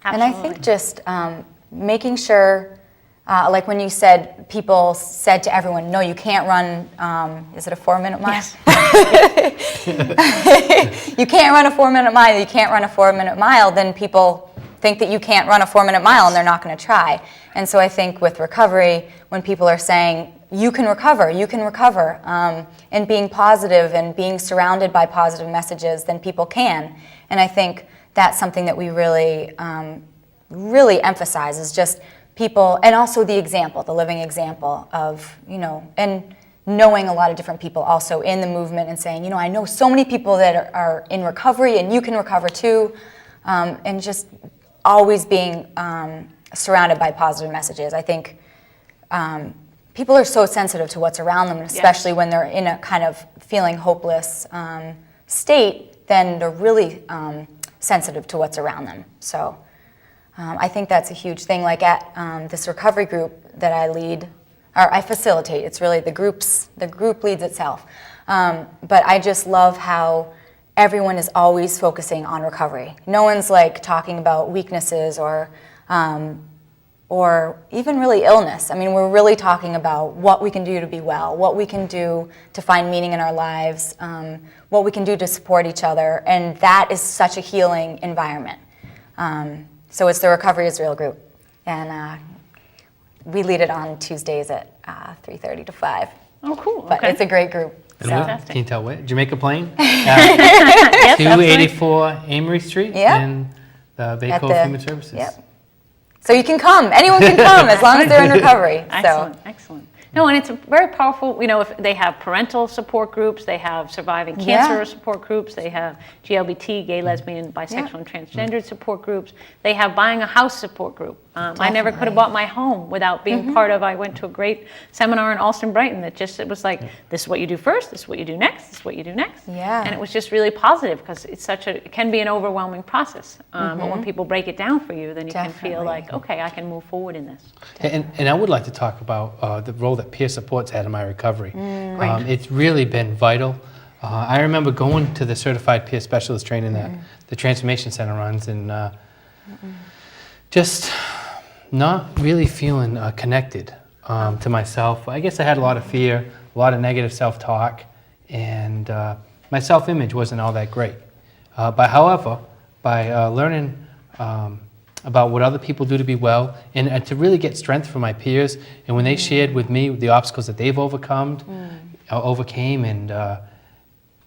And I think just making sure, like when you said, people said to everyone, no, you can't run, is it a 4-minute mile? Yes. You can't run a 4-minute mile, you can't run a 4-minute mile, then people think that you can't run a 4-minute mile and they're not going to try. And so I think with recovery, when people are saying, you can recover, and being positive and being surrounded by positive messages, then people can. And I think that's something that we really, really emphasize is just people, and also the example, the living example of, and knowing a lot of different people also in the movement and saying, I know so many people that are in recovery and you can recover too, and just always being surrounded by positive messages. I think people are so sensitive to what's around them, especially when they're in a kind of feeling hopeless state, then they're really sensitive to what's around them. So I think that's a huge thing. Like at this recovery group that I lead, or I facilitate, it's really the group leads itself. But I just love how everyone is always focusing on recovery. No one's like talking about weaknesses or even really illness. I mean, we're really talking about what we can do to be well, what we can do to find meaning in our lives, what we can do to support each other, and that is such a healing environment. So it's the Recovery is Real group, and we lead it on Tuesdays at 3:30 to 5. Oh, cool. But it's a great group. And So. what, can you tell what? Jamaica Plain? Yes, 284 Amory Street Yeah. in the At Bay Cove the- Human Services. Yep. So you can come. Anyone can come as long as they're in recovery. Excellent, So. excellent. No, and it's very powerful, if they have parental support groups, they have surviving cancer Yeah. support groups, they have GLBT, gay, lesbian, bisexual, Yeah. and transgendered support groups, they have buying a house support group. I never could have bought my home without being part of, I went to a great seminar in Alston Brighton that it was like, this is what you do first, this is what you do next, this is what you do next. Yeah. And it was just really positive because it can be an overwhelming process. But when people break it down for you, then you can feel Definitely. like, okay, I can move forward in this. And I would like to talk about the role that peer support's had in my recovery. Great. It's really been vital. I remember going to the certified peer specialist training that the Transformation Center runs and just not really feeling connected to myself. I guess I had a lot of fear, a lot of negative self-talk, and my self-image wasn't all that great. However, by learning about what other people do to be well, and to really get strength from my peers, and when they shared with me the obstacles that they've overcame, and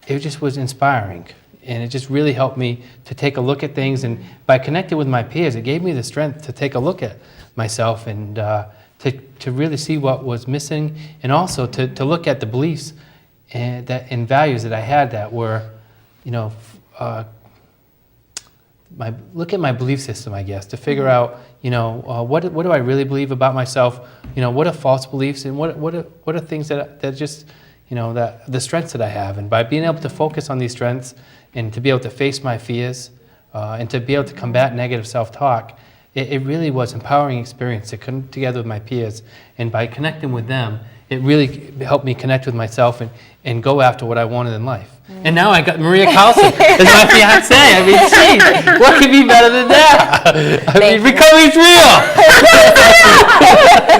it just was inspiring. And it just really helped me to take a look at things, and by connecting with my peers, it gave me the strength to take a look at myself and to really see what was missing, and also to look at the beliefs and values that I had that were, look at my belief system, I guess, to figure out, what do I really believe about myself? What are false beliefs, and what are things that just, that the strengths that I have. And by being able to focus on these strengths and to be able to face my fears and to be able to combat negative self-talk, it really was an empowering experience to come together with my peers. And by connecting with them, it really helped me connect with myself and go after what I wanted in life. And now I got Maria Carlson as my fiance. I mean, geez, what could be better than that? Recovery's real.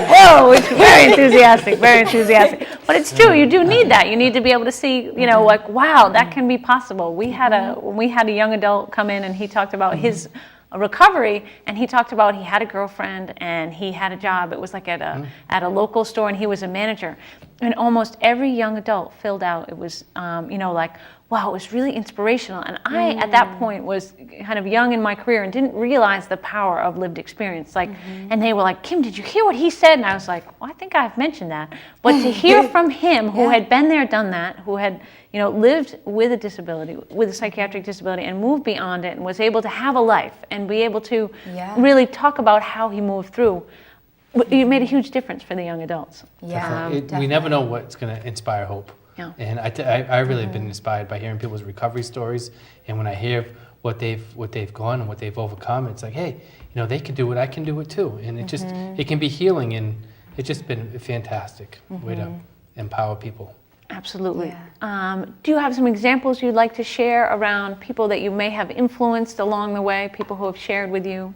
Whoa, it's very enthusiastic, very enthusiastic. But it's true, you do need that. You need to be able to see, like, wow, that can be possible. When we had a young adult come in and he talked about his recovery, and he talked about he had a girlfriend and he had a job. It was like at a local store, and he was a manager. And almost every young adult filled out, it was, like, wow, it was really inspirational. And I, at that point, was kind of young in my career and didn't realize the power of lived experience. Like, and they were like, Kim, did you hear what he said? And I was like, well, I think I've mentioned that. But to hear from him, who had been there, done that, who had, lived with a disability, with a psychiatric disability, and moved beyond it, and was able to have a life and be able to really talk about how he moved through, it made a huge difference for the young adults. Yeah, We never know what's going to inspire hope. Yeah. And I really have been inspired by hearing people's recovery stories, and when I hear what they've gone and what they've overcome, it's like, hey, they can do it, I can do it too, and it just it can be healing, and it's just been a fantastic way to empower people. Absolutely. Yeah. Do you have some examples you'd like to share around people that you may have influenced along the way, people who have shared with you?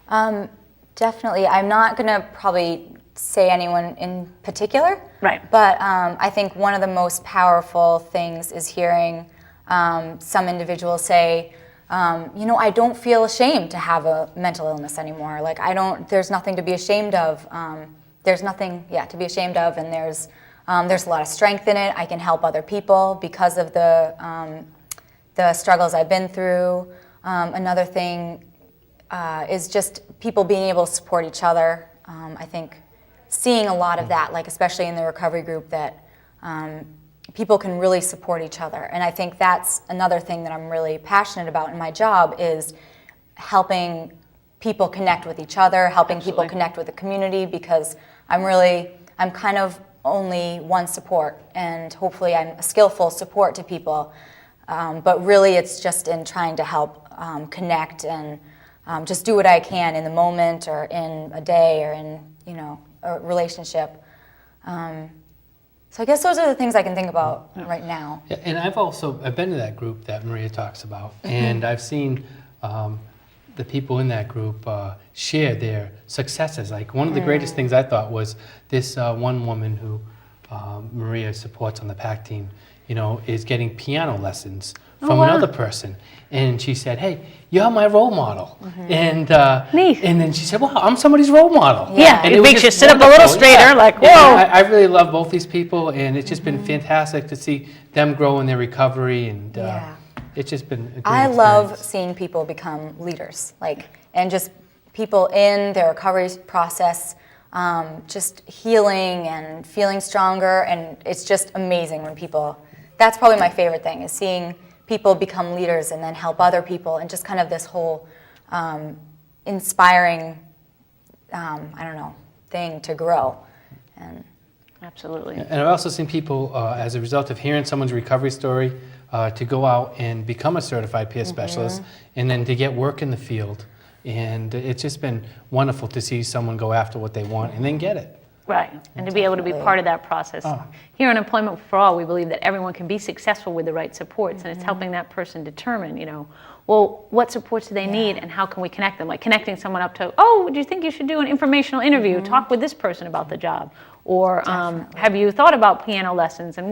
Definitely. I'm not going to probably say anyone in particular. Right. But I think one of the most powerful things is hearing some individuals say, I don't feel ashamed to have a mental illness anymore. Like, there's nothing to be ashamed of. There's nothing, to be ashamed of, and there's a lot of strength in it. I can help other people because of the struggles I've been through. Another thing is just people being able to support each other. I think seeing a lot of that, like especially in the recovery group, that people can really support each other. And I think that's another thing that I'm really passionate about in my job, is helping people connect with each other, helping people connect with the community, because I'm kind of only one support, and hopefully I'm a skillful support to people. But really it's just in trying to help connect and just do what I can in the moment, or in a day, or in a relationship. So I guess those are the things I can think about right now. Yeah, and I've been to that group that Maria talks about, and I've seen the people in that group share their successes. Like, one of the greatest things I thought was this one woman who Maria supports on the PAC team, is getting piano lessons from another person. And she said, "Hey, you're my role model." And Neat. And then she said, "Wow, I'm somebody's role model." Yeah, And it was makes you just sit up a little wonderful. straighter, Yeah. like, Yeah, whoa. I really love both these people, and it's just been fantastic to see them grow in their recovery, and it's just been a great I love experience. seeing people become leaders, and just people in their recovery process, just healing and feeling stronger, and it's just amazing when people. That's probably my favorite thing, is seeing people become leaders and then help other people, and just kind of this whole inspiring, thing to grow. And Absolutely. And I've also seen people, as a result of hearing someone's recovery story, to go out and become a certified peer specialist, and then to get work in the field. And it's just been wonderful to see someone go after what they want and then get it. Right, and to be able to be part of that process. Here on Employment for All, we believe that everyone can be successful with the right supports, and it's helping that person determine, well, what supports do they need, and how can we connect them? Like connecting someone up to, do you think you should do an informational interview? Talk with this person about the job. Or have you thought about piano lessons? And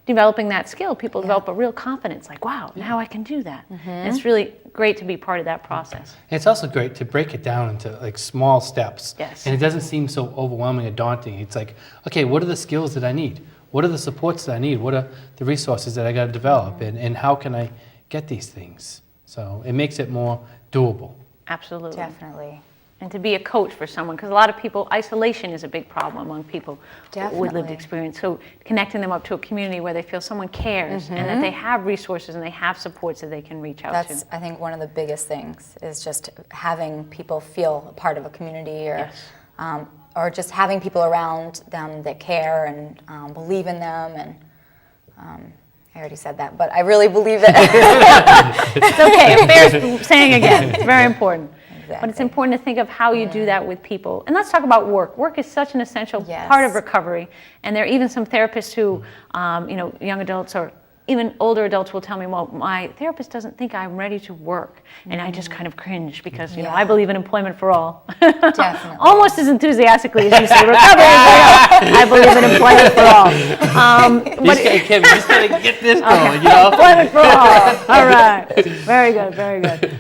developing that skill, people develop a real confidence, like, wow, now I can do that. And it's really great to be part of that process. And it's also great to break it down into like small steps. Yes. And it doesn't seem so overwhelming or daunting. It's like, okay, what are the skills that I need? What are the supports that I need? What are the resources that I got to develop? And how can I get these things? So it makes it more doable. Absolutely. definitely. And to be a coach for someone, because a lot of people, isolation is a big problem among people with lived Definitely. experience. So connecting them up to a community where they feel someone cares, and that they have resources and they have supports that they can reach out That's, to. I think, one of the biggest things, is just having people feel a part of a community, or just having people around them that care and believe in them. And I already said that, but I really believe it. It's okay, it bears saying again. It's very important. But it's Exactly. important to think of how you do that with people. And let's talk about work. Work is such an essential Yes. part of recovery. And there are even some therapists who, young adults or even older adults will tell me, well, my therapist doesn't think I'm ready to work. And I just kind of cringe because, Yeah. I believe in employment for all. Definitely. Almost as enthusiastically as you say recovery. I believe in employment for all. But Kevin, you just got to get this going, Employment for all. All right. Very good, very good.